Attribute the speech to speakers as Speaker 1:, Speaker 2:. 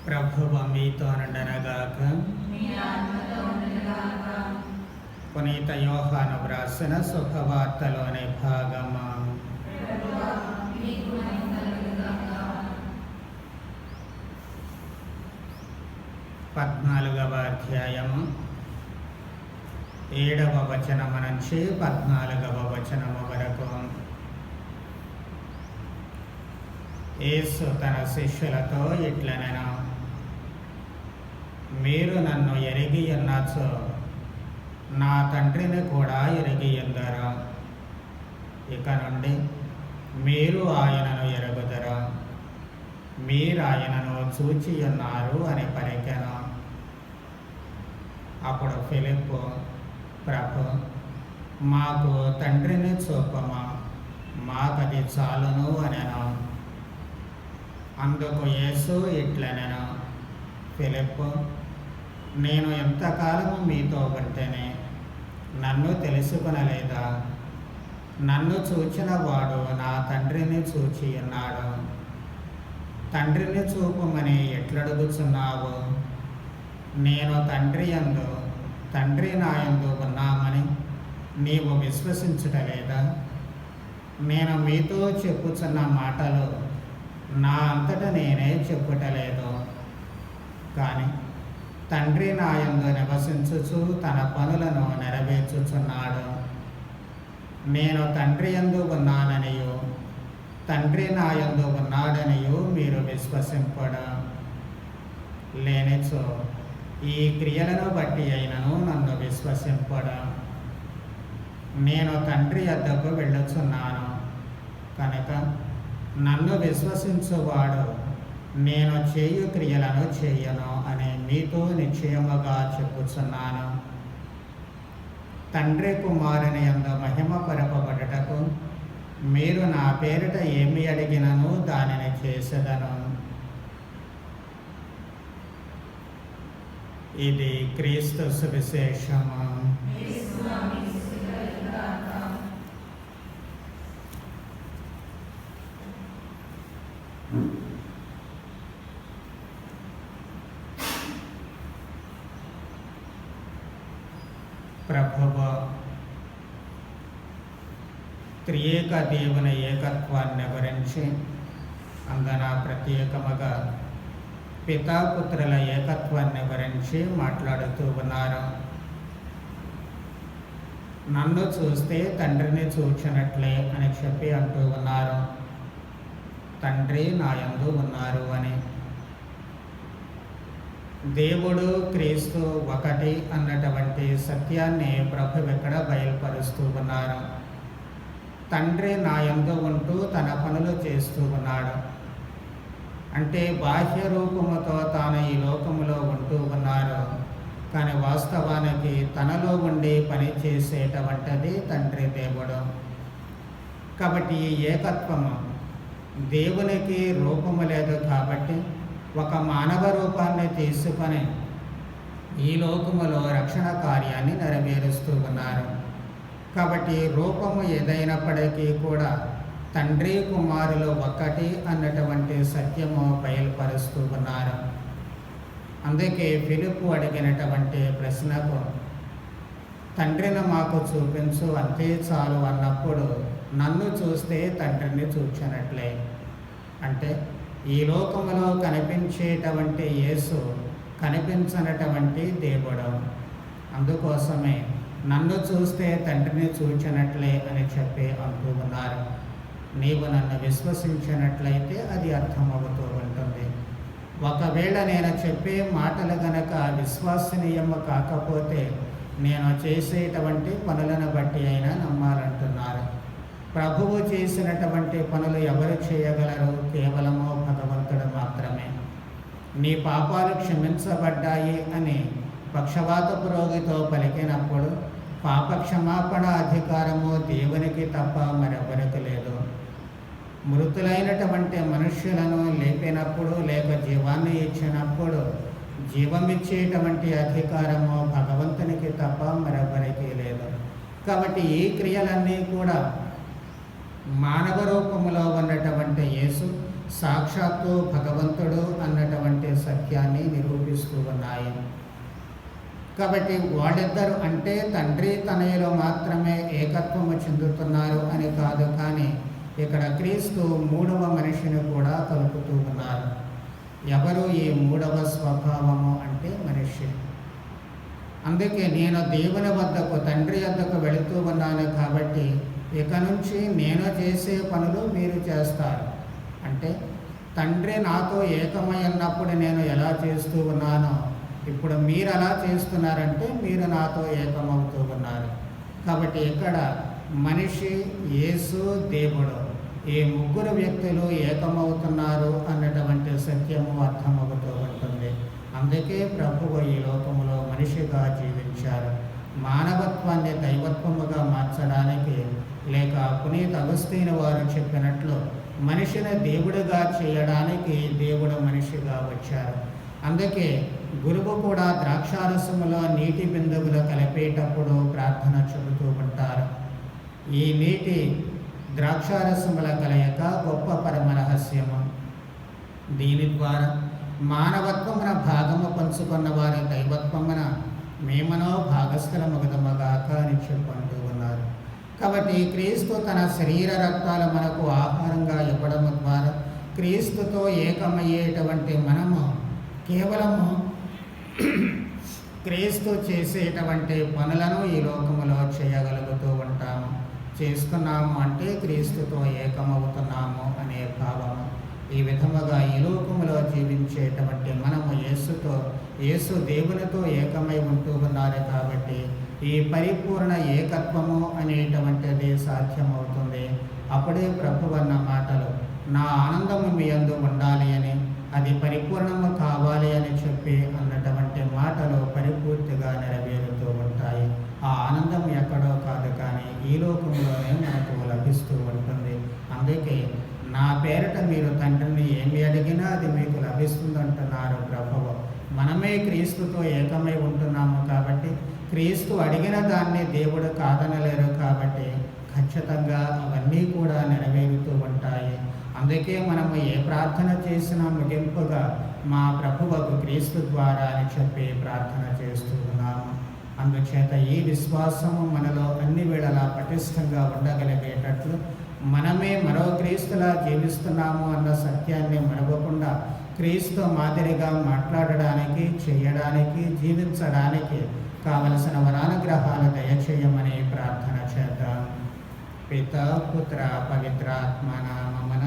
Speaker 1: ప్రభువ మీతో నుండనగాక. పునీత యోహాను వ్రాసిన శుభవార్తలోని భాగము. 14వ అధ్యాయము 7వ వచనము నుంచి 14వ వచనము వరకు. యేసు తన శిష్యులతో ఇట్లనెను, మీరు నన్ను ఎరిగి ఉన్నచో నా తండ్రిని కూడా ఎరిగి ఉందరు. ఇక నుండి మీరు ఆయనను ఎరుగుదరు, మీరు ఆయనను చూచి ఉన్నారు అని పలికెను. అప్పుడు ఫిలిప్పు, ప్రభు, మాకు తండ్రిని చూపమా, మాకది చాలును అనెను. అందుకు యేసు ఇట్లనెను, ఫిలిప్పు, నేను ఎంతకాలము మీతో ఉంటేనే నన్ను తెలుసుకొనలేదా? నన్ను చూచిన వాడు నా తండ్రిని చూచి ఉన్నాడు. తండ్రిని చూపమని ఎట్లడుగుచున్నావు? నేను తండ్రి యందు, తండ్రి నా యందు ఉన్నామని నీవు విశ్వసించుటలేదా? నేను మీతో చెప్పుచున్న మాటలు నా అంతట నేనే చెప్పుటలేదు, కానీ తండ్రి నా యందు నివసించుచు తన పనులను నెరవేర్చుచున్నాడు. నేను తండ్రి యందు ఉన్నాననియు తండ్రి నా యందు ఉన్నాడనియు మీరు విశ్వసింపడు. లేనిచో ఈ క్రియలను బట్టి అయినను నన్ను విశ్వసింపడు. నేను తండ్రి యొద్దకు వెళ్ళుచున్నాను కనుక నన్ను విశ్వసించువాడు నేను చేయు క్రియలను చేయను అని మీతో నిశ్చయముగా చెప్పుచున్నాను. తండ్రి కుమారుని యందు మహిమ పరపబడుటకు మీరు నా పేరిట ఏమి అడిగినను దానిని చేసేదను. ఇది క్రీస్తు సువిశేషము. ప్రభువు త్రియేక దేవుని ఏకత్వాన్ని గురించి అందున ప్రత్యేకముగా పితాపుత్రుల ఏకత్వాన్ని గురించి మాట్లాడుతూ ఉన్నారు. నన్ను చూస్తే తండ్రిని చూచినట్లే అని చెప్పి అంటూ ఉన్నారు. తండ్రి నా యందు ఉన్నారు అని. దేవుడు క్రీస్తు ఒకటి అన్నటువంటి సత్యాన్ని ప్రభువు ఇక్కడ బయలుపరుస్తూ ఉన్నారు. తండ్రి నా యందు ఉంటూ తన పనులు చేస్తూ ఉన్నాడు. అంటే బాహ్య రూపముతో తాను ఈ లోకములో ఉంటూ ఉన్నారు, కానీ వాస్తవానికి తనలో ఉండి పని చేసేటటువంటిది తండ్రి దేవుడు. కాబట్టి ఈ ఏకత్వము, దేవునికి రూపము లేదు కాబట్టి ఒక మానవ రూపాన్ని తీసుకొని ఈ లోకములో రక్షణ కార్యాన్ని నెరవేరుస్తూ ఉన్నారు. కాబట్టి రూపము ఏదైనప్పటికీ కూడా తండ్రి కుమారులు ఒక్కటి అన్నటువంటి సత్యము బయలుపరుస్తూ ఉన్నారు. అందుకే ఫిలిప్పు అడిగినటువంటి ప్రశ్నకు తండ్రిని మాకు చూపించు అంతే చాలు అన్నప్పుడు నన్ను చూస్తే తండ్రిని చూచినట్లే. అంటే ఈ లోకములో కనిపించేటువంటి యేసు కనిపించనటువంటి దేవుడు. అందుకోసమే నన్ను చూస్తే తండ్రిని చూచినట్లే అని చెప్పి అంటూ ఉన్నారు. నీవు నన్ను విశ్వసించినట్లయితే అది అర్థమవుతూ ఉంటుంది. ఒకవేళ నేను చెప్పే మాటలు గనక విశ్వసనీయము కాకపోతే నేను చేసేటువంటి పనులను బట్టి అయినా నమ్మాలంటున్నారు. ప్రభువు చేసినటువంటి పనులు ఎవరు చేయగలరు? కేవలము భగవంతుడు మాత్రమే. నీ పాపాలు క్షమించబడ్డాయి అని పక్షవాతపు రోగితో పలికినప్పుడు పాప క్షమాపణ అధికారము దేవునికి తప్ప మరెవరికి లేదు. మృతులైనటువంటి మనుష్యులను లేపినప్పుడు లేక జీవాన్ని ఇచ్చినప్పుడు జీవమిచ్చేటువంటి అధికారము భగవంతునికి తప్ప మరెవరికి లేదు. కాబట్టి ఈ క్రియలన్నీ కూడా మానవ రూపంలో ఉన్నటువంటి యేసు సాక్షాత్తు భగవంతుడు అన్నటువంటి సత్యాన్ని నిరూపిస్తూ ఉన్నాయి. కాబట్టి వాళ్ళిద్దరు అంటే తండ్రి తనయులు మాత్రమే ఏకత్వము చెందుతున్నారు అని కాదు, కానీ ఇక్కడ క్రీస్తు మూడవ మనిషిని కూడా కలుపుతూ ఉన్నారు. ఎవరు ఈ మూడవ స్వభావము అంటే మనిషి. అందుకే నేను దేవుని వద్దకు తండ్రి వద్దకు వెళుతూ ఉన్నాను కాబట్టి ఇక నుంచి నేను చేసే పనులు మీరు చేస్తారు. అంటే తండ్రి నాతో ఏకమై ఉన్నప్పుడు నేను ఎలా చేస్తూ ఉన్నానో ఇప్పుడు మీరు అలా చేస్తున్నారంటే మీరు నాతో ఏకమవుతూ ఉన్నారు. కాబట్టి ఇక్కడ మనిషి, యేసు, దేవుడు ఈ ముగ్గురు వ్యక్తులు ఏకమవుతున్నారు అన్నటువంటి సత్యము అర్థమవుతూ ఉంటుంది. అందుకే ప్రభువు ఈ లోకములో మనిషిగా జీవించారు. మానవత్వాన్ని దైవత్వముగా మార్చడానికి, లేక పునీత అగస్తీను వారు చెప్పినట్లు మనిషిని దేవుడిగా చేయడానికి దేవుడు మనిషిగా వచ్చారు. అందుకే గురువు కూడా ద్రాక్షారసములో నీటి బిందువులు కలిపేటప్పుడు ప్రార్థన చెబుతూ ఉంటారు. ఈ నీటి ద్రాక్షారసముల కలయిక గొప్ప పరమ రహస్యము. దీని ద్వారా మానవత్వమున భాగము పంచుకున్న వారి దైవత్వమున మేమనో భాగస్థలమగదమగాక అని చెప్పంటూ ఉన్నారు. కాబట్టి క్రీస్తు తన శరీర రక్తాలు మనకు ఆహారంగా ఇవ్వడం ద్వారా క్రీస్తుతో ఏకమయ్యేటువంటి మనము కేవలము క్రీస్తు చేసేటువంటి పనులను ఈ లోకములో చేయగలుగుతూ ఉంటాము. చేస్తున్నాము అంటే క్రీస్తుతో ఏకమవుతున్నాము అనే భావము. ఈ విధముగా ఈ లోకములో జీవించేటువంటి మనము యేసు దేవునితో ఏకమై ఉంటూ ఉన్నారు. కాబట్టి ఈ పరిపూర్ణ ఏకత్వము అనేటువంటిది సాధ్యమవుతుంది. అప్పుడే ప్రభువన్న మాటలు నా ఆనందము మీ యందు ఉండాలి అని, అది పరిపూర్ణము కావాలి అని చెప్పి అన్నటువంటి మాటలు పరిపూర్తిగా నెరవేరుతూ ఉంటాయి. ఆ ఆనందం ఎక్కడో కాదు, కానీ ఈ లోకంలోనే మనకు లభిస్తూ ఉంటుంది. అందుకే నా పేరిట మీరు తండ్రిని ఏమి అడిగినా అది మీకు లభిస్తుందంటున్నారు ప్రభువు. మనమే క్రీస్తుతో ఏకమై ఉంటున్నాము కాబట్టి క్రీస్తు అడిగిన దాన్ని దేవుడు కాదనలేరు. కాబట్టి ఖచ్చితంగా అవన్నీ కూడా నెరవేరుతూ ఉంటాయి. అందుకే మనము ఏ ప్రార్థన చేసినా ముగింపుగా మా ప్రభువుకు క్రీస్తు ద్వారా అని చెప్పి ప్రార్థన చేస్తూ ఉన్నాము. అందుచేత ఈ విశ్వాసము మనలో అన్ని వేళలా పటిష్టంగా ఉండగలిగేటట్లు మనమే మరో క్రీస్తులా జీవిస్తున్నాము అన్న సత్యాన్ని మరవకుండా క్రీస్తు మాదిరిగా మాట్లాడడానికి, చేయడానికి, జీవించడానికి కావలసిన వరానుగ్రహాలు దయచేయమని ప్రార్థన చేద్దాం. పిత, పుత్ర, పవిత్రాత్మ నామమున